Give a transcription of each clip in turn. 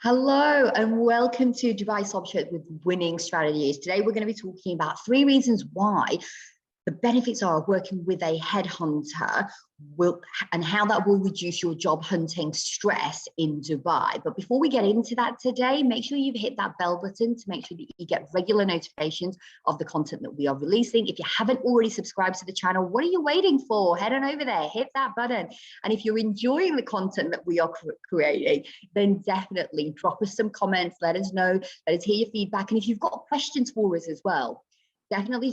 Hello and welcome to Dubai Subject with Winning Strategies. Today we're going to be talking about 3 reasons why the benefits are of working with a headhunter and how that will reduce your job hunting stress in Dubai. But before we get into that today, make sure you've hit that bell button to make sure that you get regular notifications of the content that we are releasing. If you haven't already subscribed to the channel, what are you waiting for? Head on over there, hit that button. And if you're enjoying the content that we are creating, then definitely drop us some comments, let us know, let us hear your feedback. And if you've got questions for us as well, definitely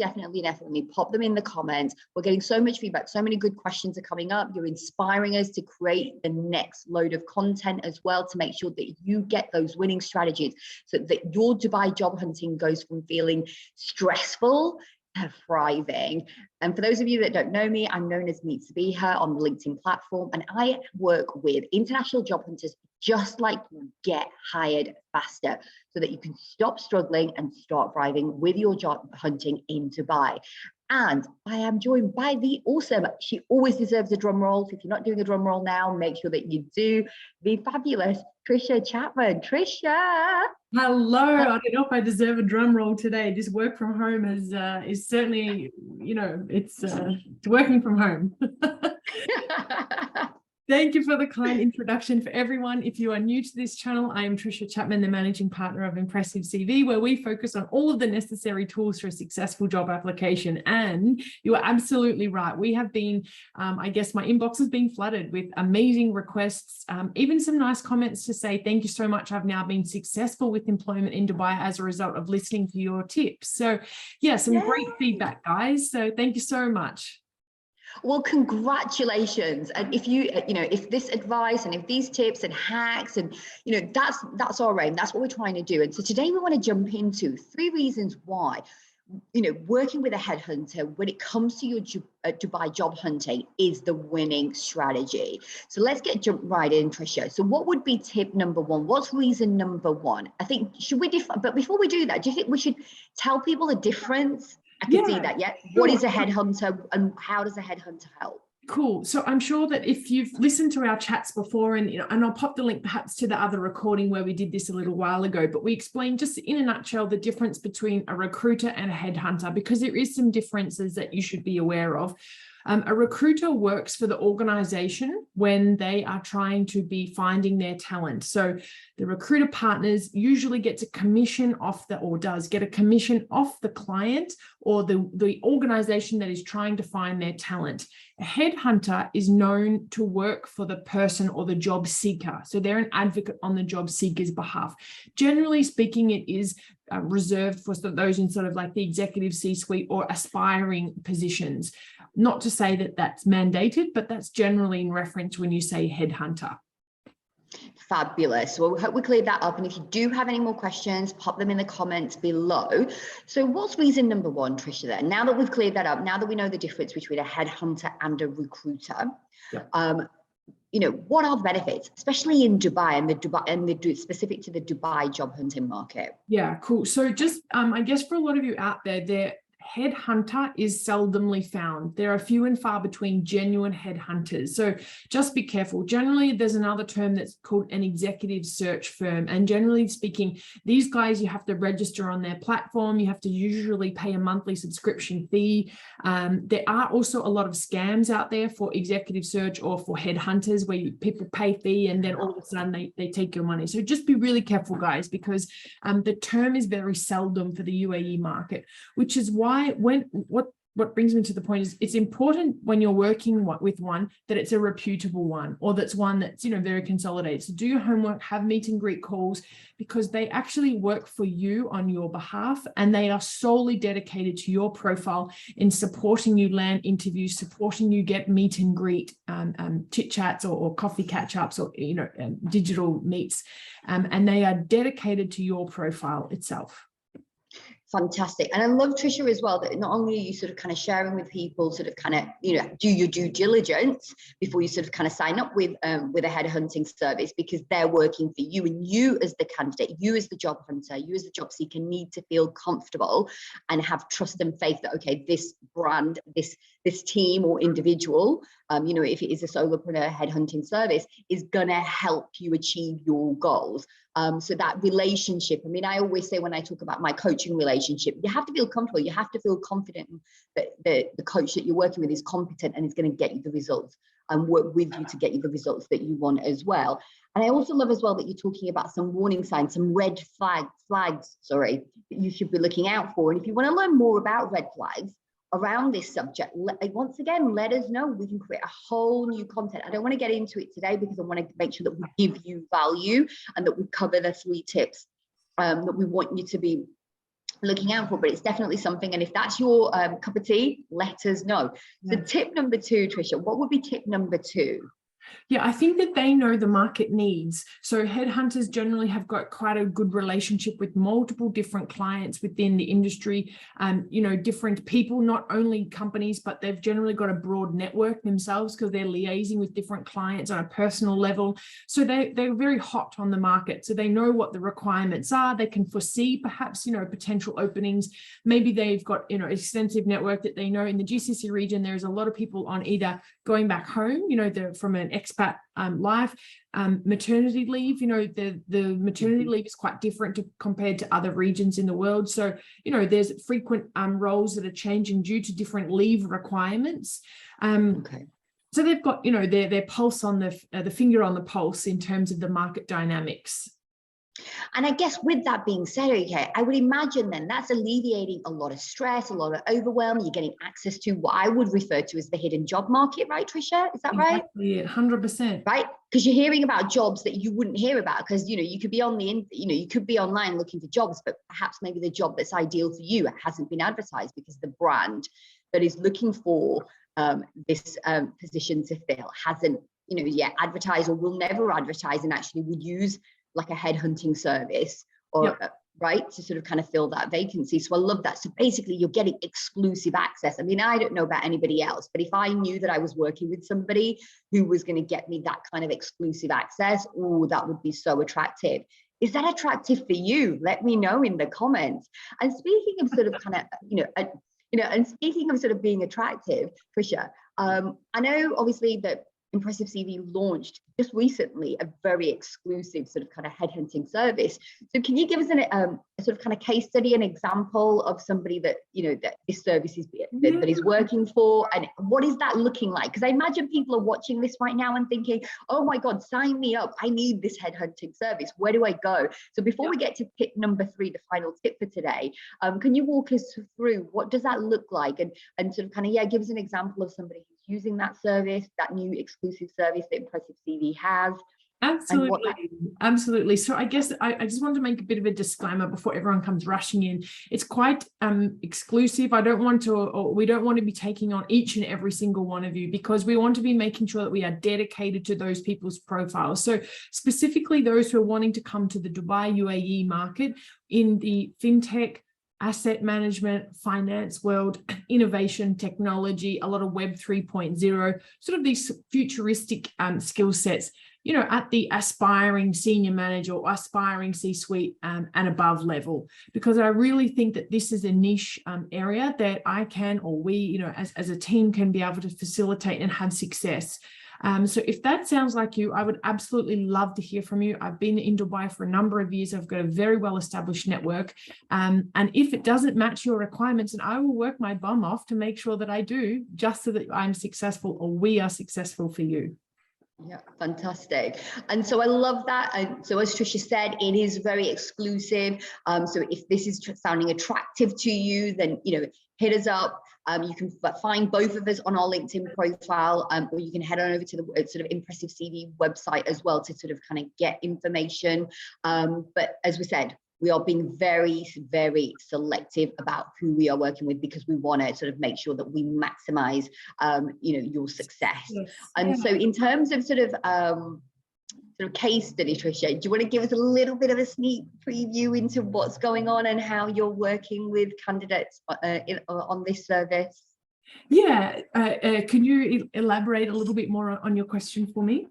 pop them in the comments. We're getting so much feedback, so many good questions are coming up. You're inspiring us to create the next load of content as well to make sure that you get those winning strategies so that your Dubai job hunting goes from feeling stressful to thriving. And for those of you that don't know me, I'm known as Meet Sabiha on the LinkedIn platform, and I work with international job hunters just like you get hired faster so that you can stop struggling and start thriving with your job hunting in Dubai. And I am joined by the awesome, she always deserves a drum roll. So if you're not doing a drum roll now, make sure that you do, the fabulous Trisha Chapman. Trisha. Hello. I don't know if I deserve a drum roll today. This work from home is certainly, it's working from home. Thank you for the kind introduction. For everyone, if you are new to this channel, I am Trisha Chapman, the managing partner of Impressive CV, where we focus on all of the necessary tools for a successful job application. And you are absolutely right. We have been, I guess my inbox has been flooded with amazing requests, even some nice comments to say, thank you so much. I've now been successful with employment in Dubai as a result of listening to your tips. So yeah, some great feedback, guys. So thank you so much. Well, congratulations. And if if this advice and if these tips and hacks and, that's our aim, that's what we're trying to do. And so today we want to jump into 3 reasons why, working with a headhunter when it comes to your Dubai job hunting is the winning strategy. So let's jump right in, Trisha. So what would be tip number 1? What's reason number 1? I think, but before we do that, do you think we should tell people the difference? I can see that, yeah. Sure. What is a headhunter and how does a headhunter help? Cool. So I'm sure that if you've listened to our chats before, and I'll pop the link perhaps to the other recording where we did this a little while ago, but we explained just in a nutshell the difference between a recruiter and a headhunter, because there is some differences that you should be aware of. A recruiter works for the organization when they are trying to be finding their talent. So the recruiter partners usually gets a commission off does get a commission off the client or the organization that is trying to find their talent. A headhunter is known to work for the person or the job seeker. So they're an advocate on the job seeker's behalf. Generally speaking, it is reserved for those in sort of like the executive C-suite or aspiring positions. Not to say that that's mandated, but that's generally in reference when you say headhunter. Fabulous. Well, we hope we cleared that up. And if you do have any more questions, pop them in the comments below. So what's reason number 1, Trisha, then? Now that we've cleared that up, now that we know the difference between a headhunter and a recruiter, what are the benefits, especially in Dubai and specific to the Dubai job hunting market? Yeah, cool. So just, I guess for a lot of you out there, headhunter is seldomly found. There are few and far between genuine headhunters. So just be careful. Generally, there's another term that's called an executive search firm. And generally speaking, these guys, you have to register on their platform. You have to usually pay a monthly subscription fee. There are also a lot of scams out there for executive search or for headhunters where people pay fee and then all of a sudden they take your money. So just be really careful, guys, because the term is very seldom for the UAE market, which is why what brings me to the point is it's important when you're working with one that it's a reputable one, or that's one that's very consolidated. So do your homework, have meet and greet calls, because they actually work for you on your behalf and they are solely dedicated to your profile in supporting you land interviews, supporting you get meet and greet chit chats or coffee catch ups or digital meets, and they are dedicated to your profile itself. Fantastic. And I love, Trisha, as well, that not only are you sort of kind of sharing with people do your due diligence before you sort of kind of sign up with a headhunting service, because they're working for you, and you as the candidate, you as the job hunter, you as the job seeker need to feel comfortable and have trust and faith that, okay, this brand, this this team or individual, you know, if it is a solopreneur headhunting service, is going to help you achieve your goals. So that relationship, I mean, I always say when I talk about my coaching relationship, you have to feel comfortable. You have to feel confident that the coach that you're working with is competent and is going to get you the results and work with you to get you the results that you want as well. And I also love as well that you're talking about some warning signs, some red flags, that you should be looking out for. And if you want to learn more about red flags around this subject, once again, let us know. We can create a whole new content. I don't want to get into it today because I want to make sure that we give you value and that we cover the 3 tips that we want you to be looking out for. But it's definitely something, and if that's your cup of tea, let us know. So tip number 2, Trisha, what would be tip number 2? Yeah, I think that they know the market needs. So headhunters generally have got quite a good relationship with multiple different clients within the industry, you know, different people, not only companies, but they've generally got a broad network themselves because they're liaising with different clients on a personal level. So they're very hot on the market. So they know what the requirements are. They can foresee perhaps, you know, potential openings. Maybe they've got, you know, extensive network that they know in the GCC region. There's a lot of people on either going back home, you know, from an expat life, maternity leave, you know, the maternity leave is quite different compared to other regions in the world. So, you know, there's frequent roles that are changing due to different leave requirements. So they've got, you know, their pulse on the finger on the pulse in terms of the market dynamics. And I guess with that being said, okay, I would imagine then that's alleviating a lot of stress, a lot of overwhelm. You're getting access to what I would refer to as the hidden job market, right, Trisha? Is that right? Exactly, 100%. Right? Because you're hearing about jobs that you wouldn't hear about because, you know, you could be you could be online looking for jobs, but perhaps maybe the job that's ideal for you hasn't been advertised because the brand that is looking for this position to fill hasn't, you know, yet advertised or will never advertise and actually would use like a headhunting service or right to sort of kind of fill that vacancy. So I love that. So basically you're getting exclusive access. I mean, I don't know about anybody else, but if I knew that I was working with somebody who was going to get me that kind of exclusive access, oh, that would be so attractive. Is that attractive for you? Let me know in the comments. And speaking of sort of kind of, and speaking of sort of being attractive, Trisha, I know obviously that Impressive CV launched just recently a very exclusive sort of kind of headhunting service. So can you give us a sort of kind of case study, an example of somebody that, you know, that this service is that is working for, and what is that looking like? Because I imagine people are watching this right now and thinking, oh my God, sign me up. I need this headhunting service. Where do I go? So before we get to tip number 3, the final tip for today, can you walk us through what does that look like and sort of kind of, give us an example of somebody who's using that service, that new exclusive service that Impressive CV has. Absolutely. So I guess I just wanted to make a bit of a disclaimer before everyone comes rushing in. It's quite exclusive. We don't want to be taking on each and every single one of you because we want to be making sure that we are dedicated to those people's profiles. So specifically those who are wanting to come to the Dubai UAE market in the fintech, asset management, finance world, innovation, technology, a lot of Web 3.0, sort of these futuristic skill sets, you know, at the aspiring senior manager or aspiring C-suite and above level, because I really think that this is a niche area that I can, or we, you know, as a team can be able to facilitate and have success. So if that sounds like you, I would absolutely love to hear from you. I've been in Dubai for a number of years. I've got a very well-established network. And if it doesn't match your requirements, and I will work my bum off to make sure that I do, just so that I'm successful or we are successful for you. Yeah, fantastic. And so I love that. And so as Trisha said, it is very exclusive. So if this is sounding attractive to you, then, you know, hit us up. You can find both of us on our LinkedIn profile, or you can head on over to the sort of Impressive CV website as well to sort of kind of get information. But as we said, we are being very, very selective about who we are working with because we want to sort of make sure that we maximize, you know, your success. Yes. And so in terms of sort of case study, Trisha, do you want to give us a little bit of a sneak preview into what's going on and how you're working with candidates on this service? Yeah, can you elaborate a little bit more on your question for me?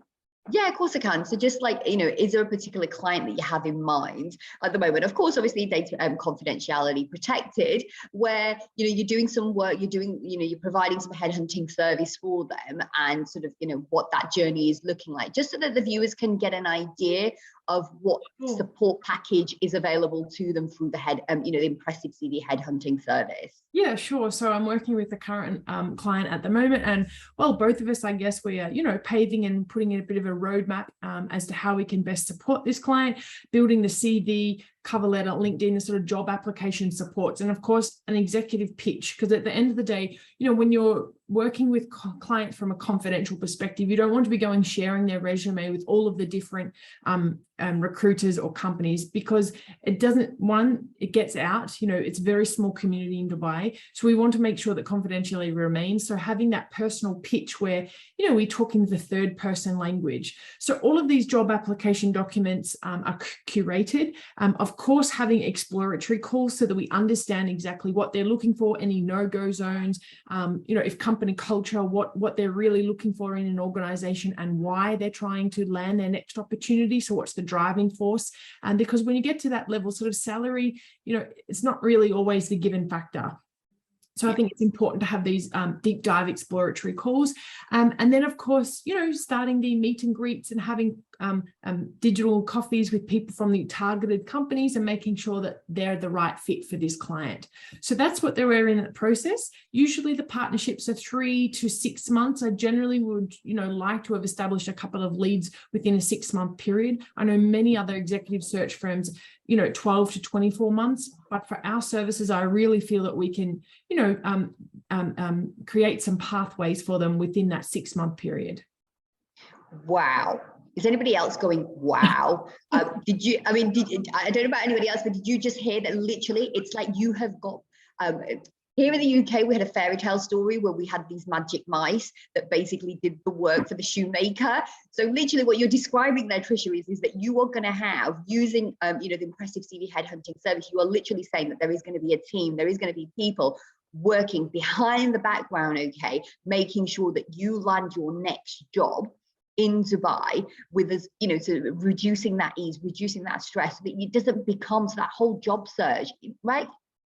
Yeah, of course I can. So just like, is there a particular client that you have in mind at the moment? Of course, obviously data confidentiality protected, where, you're doing some work, you're providing some headhunting service for them, and sort of, what that journey is looking like, just so that the viewers can get an idea of what support package is available to them through the Impressive CV headhunting service. Yeah, sure. So I'm working with the current client at the moment, and well, both of us, I guess, we are, paving and putting in a bit of a roadmap as to how we can best support this client, building the CV, cover letter, LinkedIn, the sort of job application supports, and of course, an executive pitch. Because at the end of the day, when you're working with clients from a confidential perspective, you don't want to be sharing their resume with all of the different recruiters or companies, because it doesn't, it gets out, it's a very small community in Dubai. So we want to make sure that confidentiality remains. So having that personal pitch where, we talk in the third person language. So all of these job application documents are curated. Of course, having exploratory calls so that we understand exactly what they're looking for, any no-go zones, if company culture, what they're really looking for in an organization, and why they're trying to land their next opportunity. So what's the driving force? And because when you get to that level, sort of salary, it's not really always the given factor. So I think it's important to have these deep dive exploratory calls. And then, of course, starting the meet and greets and having digital coffees with people from the targeted companies and making sure that they're the right fit for this client. So that's what they're in that process. Usually the partnerships are 3 to 6 months. I generally would, like to have established a couple of leads within a 6-month period. I know many other executive search firms, 12 to 24 months. But for our services, I really feel that we can, create some pathways for them within that 6-month period. Wow. Is anybody else going, wow? I don't know about anybody else, but did you just hear that literally it's like you have got, here in the UK, we had a fairy tale story where we had these magic mice that basically did the work for the shoemaker. So literally what you're describing there, Trisha, is that you are going to have, using, the Impressive CV headhunting service, you are literally saying that there is going to be a team, there is going to be people working behind the background, okay, making sure that you land your next job in Dubai with us, sort of reducing that ease, reducing that stress, so that it doesn't become that whole job search, right?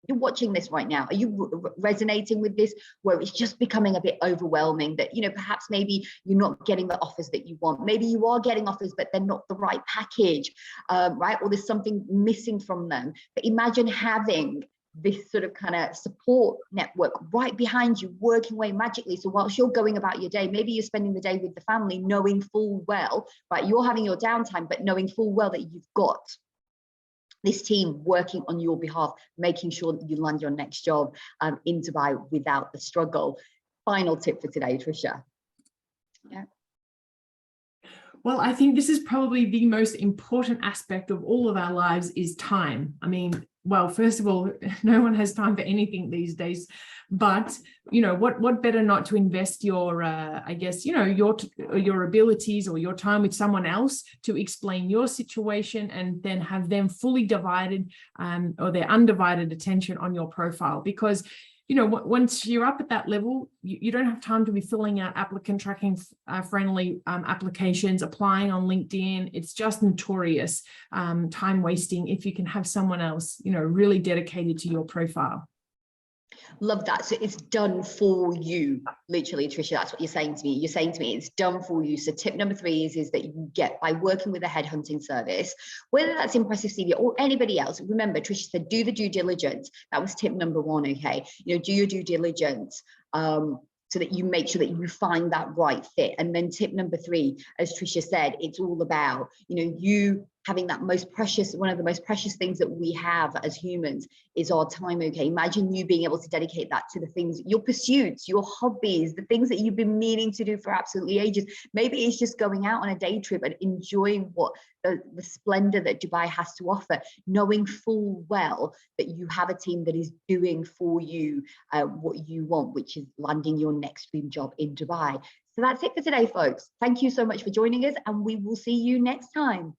You're watching this right now. Are you resonating with this, where it's just becoming a bit overwhelming, that, perhaps maybe you're not getting the offers that you want. Maybe you are getting offers, but they're not the right package, right? Or there's something missing from them. But imagine having this sort of kind of support network right behind you, working away magically. So whilst you're going about your day, maybe you're spending the day with the family, knowing full well, right, you're having your downtime, but knowing full well that you've got this team working on your behalf, making sure that you land your next job in Dubai without the struggle. Final tip for today, Trisha. Yeah. Well, I think this is probably the most important aspect of all of our lives, is time. I mean, well, first of all, no one has time for anything these days, but, what better not to invest your, your abilities or your time with someone else to explain your situation, and then have them fully divided or their undivided attention on your profile. Because once you're up at that level, you don't have time to be filling out applicant tracking friendly applications, applying on LinkedIn. It's just notorious time wasting if you can have someone else, really dedicated to your profile. Love that. So it's done for you, literally, Trisha. That's what you're saying to me. You're saying to me it's done for you. So tip number 3 is that you get, by working with a headhunting service, whether that's Impressive CV or anybody else. Remember, Trisha said, do the due diligence. That was tip number 1. Okay, do your due diligence. So that you make sure that you find that right fit. And then tip number 3, as Trisha said, it's all about, you having that most precious, one of the most precious things that we have as humans is our time. Okay, imagine you being able to dedicate that to the things, your pursuits, your hobbies, the things that you've been meaning to do for absolutely ages. Maybe it's just going out on a day trip and enjoying what the splendor that Dubai has to offer, knowing full well that you have a team that is doing for you what you want, which is landing your next dream job in Dubai. So that's it for today, folks. Thank you so much for joining us, and we will see you next time.